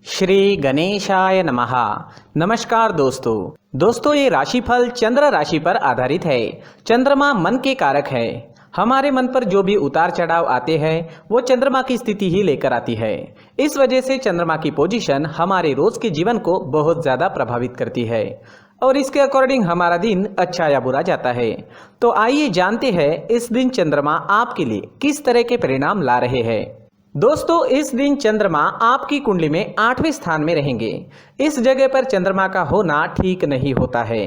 श्री गणेशाय नमः। नमस्कार दोस्तों ये राशिफल चंद्र राशि पर आधारित है। चंद्रमा मन के कारक है। हमारे मन पर जो भी उतार चढ़ाव आते हैं वो चंद्रमा की स्थिति ही लेकर आती है। इस वजह से चंद्रमा की पोजीशन हमारे रोज के जीवन को बहुत ज्यादा प्रभावित करती है और इसके अकॉर्डिंग हमारा दिन अच्छा या बुरा जाता है। तो आइए जानते हैं इस दिन चंद्रमा आपके लिए किस तरह के परिणाम ला रहे हैं। दोस्तों इस दिन चंद्रमा आपकी कुंडली में 8वें स्थान में रहेंगे। इस जगह पर चंद्रमा का होना ठीक नहीं होता है।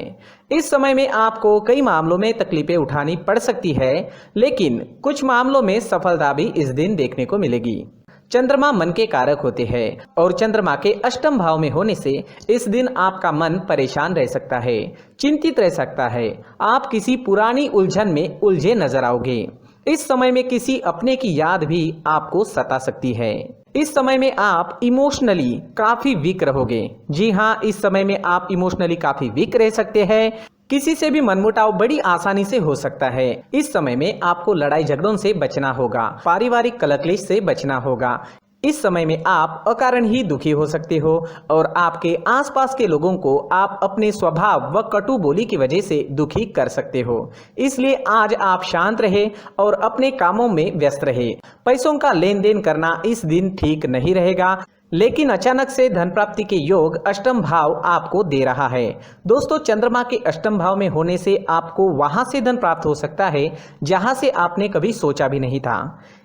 इस समय में आपको कई मामलों में तकलीफें उठानी पड़ सकती है, लेकिन कुछ मामलों में सफलता भी इस दिन देखने को मिलेगी। चंद्रमा मन के कारक होते हैं और चंद्रमा के अष्टम भाव में होने से इस दिन आपका मन परेशान रह सकता है, चिंतित रह सकता है। आप किसी पुरानी उलझन में उलझे नजर आओगे। इस समय में किसी अपने की याद भी आपको सता सकती है। इस समय में आप इमोशनली काफी वीक रहोगे। जी हाँ, इस समय में आप इमोशनली काफी वीक रह सकते हैं। किसी से भी मनमुटाव बड़ी आसानी से हो सकता है। इस समय में आपको लड़ाई झगड़ों से बचना होगा, पारिवारिक कलह से बचना होगा। इस समय में आप अकारण ही दुखी हो सकते हो और आपके आसपास के लोगों को आप अपने स्वभाव व कटु बोली की वजह से दुखी कर सकते हो। इसलिए आज आप शांत रहे और अपने कामों में व्यस्त रहे। पैसों का लेन देन करना इस दिन ठीक नहीं रहेगा, लेकिन अचानक से धन प्राप्ति के योग अष्टम भाव आपको दे रहा है। दोस्तों चंद्रमा के अष्टम भाव में होने से आपको वहां से धन प्राप्त हो सकता है जहां से आपने कभी सोचा भी नहीं था।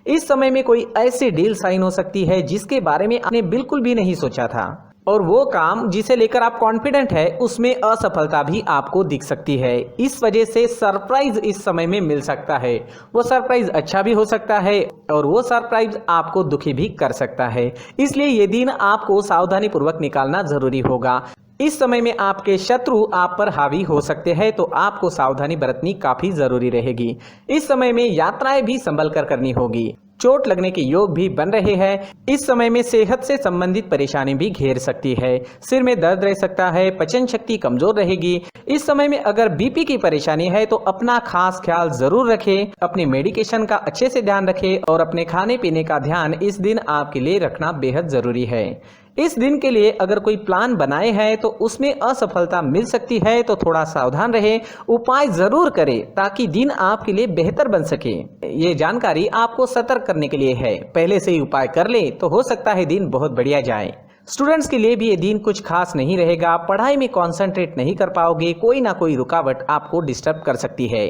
इस समय में कोई ऐसी डील साइन हो सकती है जिसके बारे में आपने बिल्कुल भी नहीं सोचा था और वो काम जिसे लेकर आप कॉन्फिडेंट है उसमें असफलता भी आपको दिख सकती है। इस वजह से सरप्राइज इस समय में मिल सकता है। वो सरप्राइज अच्छा भी हो सकता है और वो सरप्राइज आपको दुखी भी कर सकता है। इसलिए ये दिन आपको सावधानी पूर्वक निकालना जरूरी होगा। इस समय में आपके शत्रु आप पर हावी हो सकते हैं, तो आपको सावधानी बरतनी काफी जरूरी रहेगी। इस समय में यात्राएं भी संभल कर करनी होगी। चोट लगने के योग भी बन रहे हैं। इस समय में सेहत से संबंधित परेशानी भी घेर सकती है। सिर में दर्द रह सकता है, पचन शक्ति कमजोर रहेगी। इस समय में अगर बीपी की परेशानी है तो अपना खास ख्याल जरूर रखें। अपने मेडिकेशन का अच्छे से ध्यान रखें और अपने खाने पीने का ध्यान इस दिन आपके लिए रखना बेहद जरूरी है। इस दिन के लिए अगर कोई प्लान बनाए हैं तो उसमें असफलता मिल सकती है, तो थोड़ा सावधान रहे, उपाय जरूर करें ताकि दिन आपके लिए बेहतर बन सके। ये जानकारी आपको सतर्क करने के लिए है। पहले से ही उपाय कर ले तो हो सकता है दिन बहुत बढ़िया जाए। स्टूडेंट्स के लिए भी ये दिन कुछ खास नहीं रहेगा। पढ़ाई में कॉन्सेंट्रेट नहीं कर पाओगे, कोई ना कोई रुकावट आपको डिस्टर्ब कर सकती है।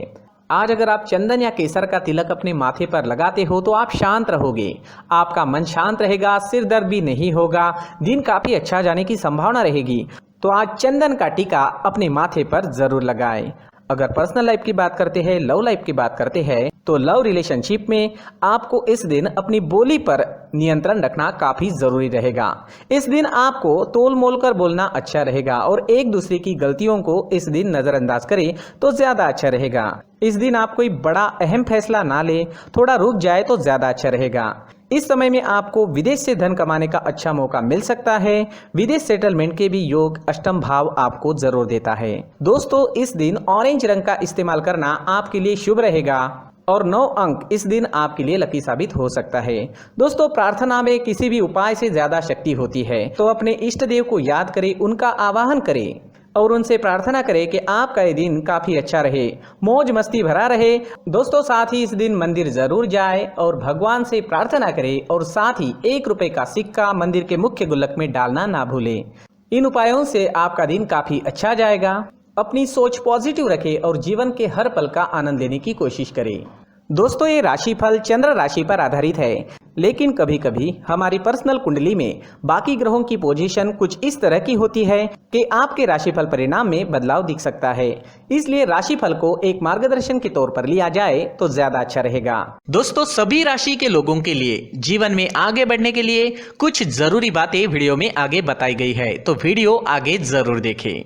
आज अगर आप चंदन या केसर का तिलक अपने माथे पर लगाते हो तो आप शांत रहोगे, आपका मन शांत रहेगा, सिर दर्द भी नहीं होगा, दिन काफी अच्छा जाने की संभावना रहेगी। तो आज चंदन का टीका अपने माथे पर जरूर लगाएं। अगर पर्सनल लाइफ की बात करते हैं, लव लाइफ की बात करते हैं, तो लव रिलेशनशिप में आपको इस दिन अपनी बोली पर नियंत्रण रखना काफी जरूरी रहेगा। इस दिन आपको तोल मोल कर बोलना अच्छा रहेगा और एक दूसरे की गलतियों को इस दिन नजरअंदाज करें तो ज्यादा अच्छा रहेगा। इस दिन आप कोई बड़ा अहम फैसला ना ले, थोड़ा रुक जाए तो ज्यादा अच्छा रहेगा। इस समय में आपको विदेश से धन कमाने का अच्छा मौका मिल सकता है। विदेश सेटलमेंट के भी योग अष्टम भाव आपको जरूर देता है। दोस्तों इस दिन ऑरेंज रंग का इस्तेमाल करना आपके लिए शुभ रहेगा और 9 अंक इस दिन आपके लिए लकी साबित हो सकता है। दोस्तों प्रार्थना में किसी भी उपाय से ज्यादा शक्ति होती है, तो अपने इष्ट देव को याद करें, उनका आवाहन करें और उनसे प्रार्थना करें कि आपका ये दिन काफी अच्छा रहे, मौज मस्ती भरा रहे। दोस्तों साथ ही इस दिन मंदिर जरूर जाए और भगवान से प्रार्थना करें और साथ ही 1 रुपए का सिक्का मंदिर के मुख्य गुल्लक में डालना ना भूलें। इन उपायों से आपका दिन काफी अच्छा जाएगा। अपनी सोच पॉजिटिव रखें और जीवन के हर पल का आनंद लेने की कोशिश करें। दोस्तों ये राशिफल चंद्र राशि पर आधारित है, लेकिन कभी कभी हमारी पर्सनल कुंडली में बाकी ग्रहों की पोजीशन कुछ इस तरह की होती है कि आपके राशिफल परिणाम में बदलाव दिख सकता है। इसलिए राशिफल को एक मार्गदर्शन के तौर पर लिया जाए तो ज्यादा अच्छा रहेगा। दोस्तों सभी राशि के लोगों के लिए जीवन में आगे बढ़ने के लिए कुछ जरूरी बातें वीडियो में आगे बताई गई है, तो वीडियो आगे जरूर देखें।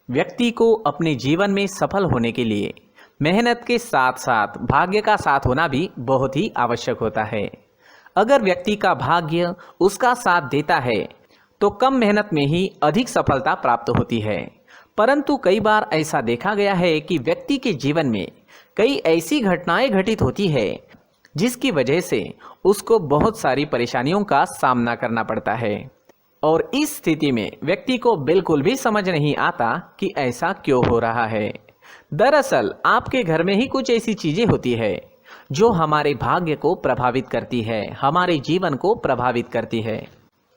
व्यक्ति को अपने जीवन में सफल होने के लिए मेहनत के साथ साथ भाग्य का साथ होना भी बहुत ही आवश्यक होता है। अगर व्यक्ति का भाग्य उसका साथ देता है तो कम मेहनत में ही अधिक सफलता प्राप्त होती है, परंतु कई बार ऐसा देखा गया है कि व्यक्ति के जीवन में कई ऐसी घटनाएं घटित होती है जिसकी वजह से उसको बहुत सारी परेशानियों का सामना करना पड़ता है। और इस स्थिति में व्यक्ति को बिल्कुल भी समझ नहीं आता कि ऐसा क्यों हो रहा है। दरअसल आपके घर में ही कुछ ऐसी चीजें होती है जो हमारे भाग्य को प्रभावित करती है, हमारे जीवन को प्रभावित करती है,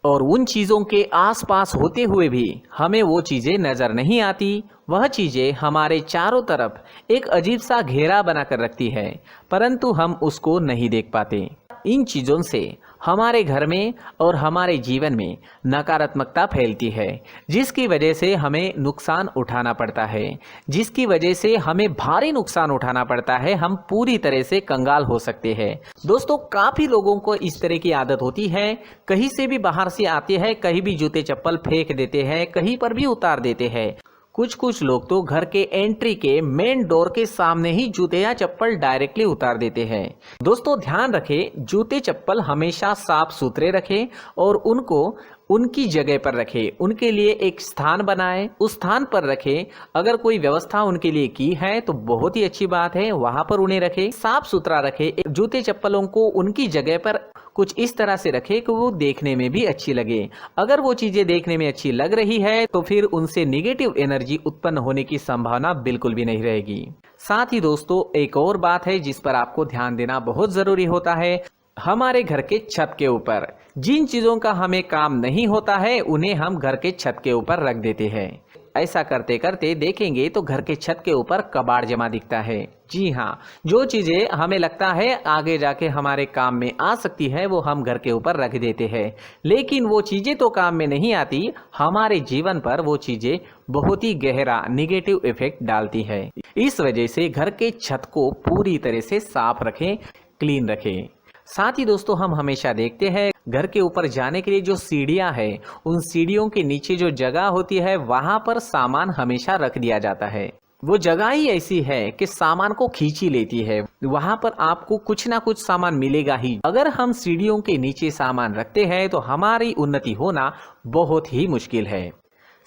और उन चीज़ों के आसपास होते हुए भी हमें वो चीज़ें नज़र नहीं आती। वह चीज़ें हमारे चारों तरफ एक अजीब सा घेरा बनाकर रखती है, परंतु हम उसको नहीं देख पाते। इन चीज़ों से हमारे घर में और हमारे जीवन में नकारात्मकता फैलती है, जिसकी वजह से हमें नुकसान उठाना पड़ता है, जिसकी वजह से हमें भारी नुकसान उठाना पड़ता है। हम पूरी तरह से कंगाल हो सकते हैं। दोस्तों, काफ़ी लोगों को इस तरह की आदत होती है, कहीं से भी बाहर से आते हैं, कहीं भी जूते चप्पल फेंक देते हैं, कहीं पर भी उतार देते हैं। कुछ लोग तो घर के एंट्री के मेन डोर के सामने ही जूते या चप्पल डायरेक्टली उतार देते हैं। दोस्तों, ध्यान रखें, जूते चप्पल हमेशा साफ सुथरे रखें और उनको उनकी जगह पर रखें। उनके लिए एक स्थान बनाएं, उस स्थान पर रखें। अगर कोई व्यवस्था उनके लिए की है तो बहुत ही अच्छी बात है, वहां पर उन्हें रखें, साफ सुथरा रखें। जूते चप्पलों को उनकी जगह पर कुछ इस तरह से रखें कि वो देखने में भी अच्छी लगे। अगर वो चीजें देखने में अच्छी लग रही है तो फिर उनसे निगेटिव एनर्जी उत्पन्न होने की संभावना बिल्कुल भी नहीं रहेगी। साथ ही दोस्तों, एक और बात है जिस पर आपको ध्यान देना बहुत जरूरी होता है। हमारे घर के छत के ऊपर जिन चीजों का हमें काम नहीं होता है उन्हें हम घर के छत के ऊपर रख देते हैं। ऐसा करते करते देखेंगे तो घर के छत के ऊपर कबाड़ जमा दिखता है। जी हाँ, जो चीजें हमें लगता है आगे जाके हमारे काम में आ सकती है वो हम घर के ऊपर रख देते हैं, लेकिन वो चीजें तो काम में नहीं आती, हमारे जीवन पर वो चीजें बहुत ही गहरा निगेटिव इफेक्ट डालती है। इस वजह से घर के छत को पूरी तरह से साफ रखें, क्लीन रखें। साथ ही दोस्तों, हम हमेशा देखते हैं घर के ऊपर जाने के लिए जो सीढ़ियां हैं, उन सीढ़ियों के नीचे जो जगह होती है वहां पर सामान हमेशा रख दिया जाता है। वो जगह ही ऐसी है कि सामान को खींच ही लेती है, वहां पर आपको कुछ ना कुछ सामान मिलेगा ही। अगर हम सीढ़ियों के नीचे सामान रखते हैं तो हमारी उन्नति होना बहुत ही मुश्किल है।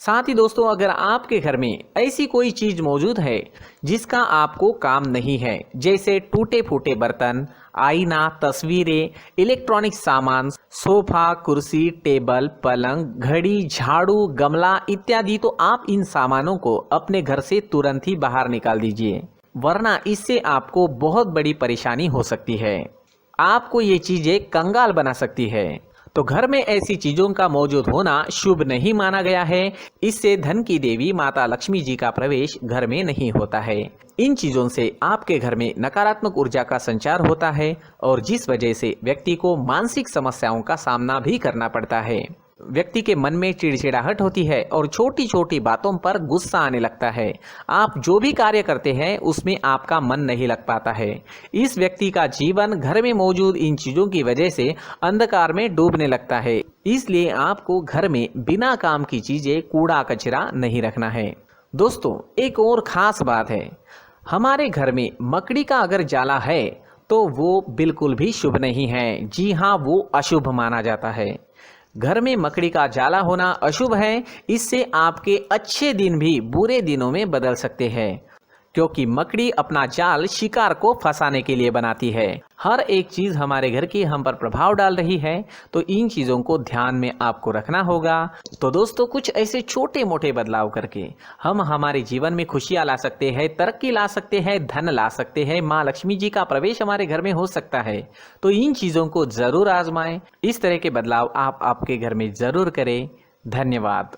साथ ही दोस्तों, अगर आपके घर में ऐसी कोई चीज मौजूद है जिसका आपको काम नहीं है, जैसे टूटे फूटे बर्तन, आईना, तस्वीरें, इलेक्ट्रॉनिक सामान, सोफा, कुर्सी, टेबल, पलंग, घड़ी, झाड़ू, गमला इत्यादि, तो आप इन सामानों को अपने घर से तुरंत ही बाहर निकाल दीजिए, वरना इससे आपको बहुत बड़ी परेशानी हो सकती है। आपको ये चीजें कंगाल बना सकती है। तो घर में ऐसी चीजों का मौजूद होना शुभ नहीं माना गया है। इससे धन की देवी माता लक्ष्मी जी का प्रवेश घर में नहीं होता है। इन चीजों से आपके घर में नकारात्मक ऊर्जा का संचार होता है और जिस वजह से व्यक्ति को मानसिक समस्याओं का सामना भी करना पड़ता है। व्यक्ति के मन में चिड़चिड़ाहट होती है और छोटी छोटी बातों पर गुस्सा आने लगता है। आप जो भी कार्य करते हैं उसमें आपका मन नहीं लग पाता है। इस व्यक्ति का जीवन घर में मौजूद इन चीजों की वजह से अंधकार में डूबने लगता है। इसलिए आपको घर में बिना काम की चीजें, कूड़ा कचरा नहीं रखना है। दोस्तों, एक और खास बात है, हमारे घर में मकड़ी का अगर जाला है तो वो बिल्कुल भी शुभ नहीं है। जी हाँ, वो अशुभ माना जाता है। घर में मकड़ी का जाला होना अशुभ है। इससे आपके अच्छे दिन भी बुरे दिनों में बदल सकते हैं, क्योंकि मकड़ी अपना जाल शिकार को फंसाने के लिए बनाती है। हर एक चीज हमारे घर की हम पर प्रभाव डाल रही है, तो इन चीजों को ध्यान में आपको रखना होगा। तो दोस्तों, कुछ ऐसे छोटे मोटे बदलाव करके हम हमारे जीवन में खुशियां ला सकते हैं, तरक्की ला सकते हैं, धन ला सकते हैं, माँ लक्ष्मी जी का प्रवेश हमारे घर में हो सकता है। तो इन चीजों को जरूर आजमाएं। इस तरह के बदलाव आप आपके घर में जरूर करें। धन्यवाद।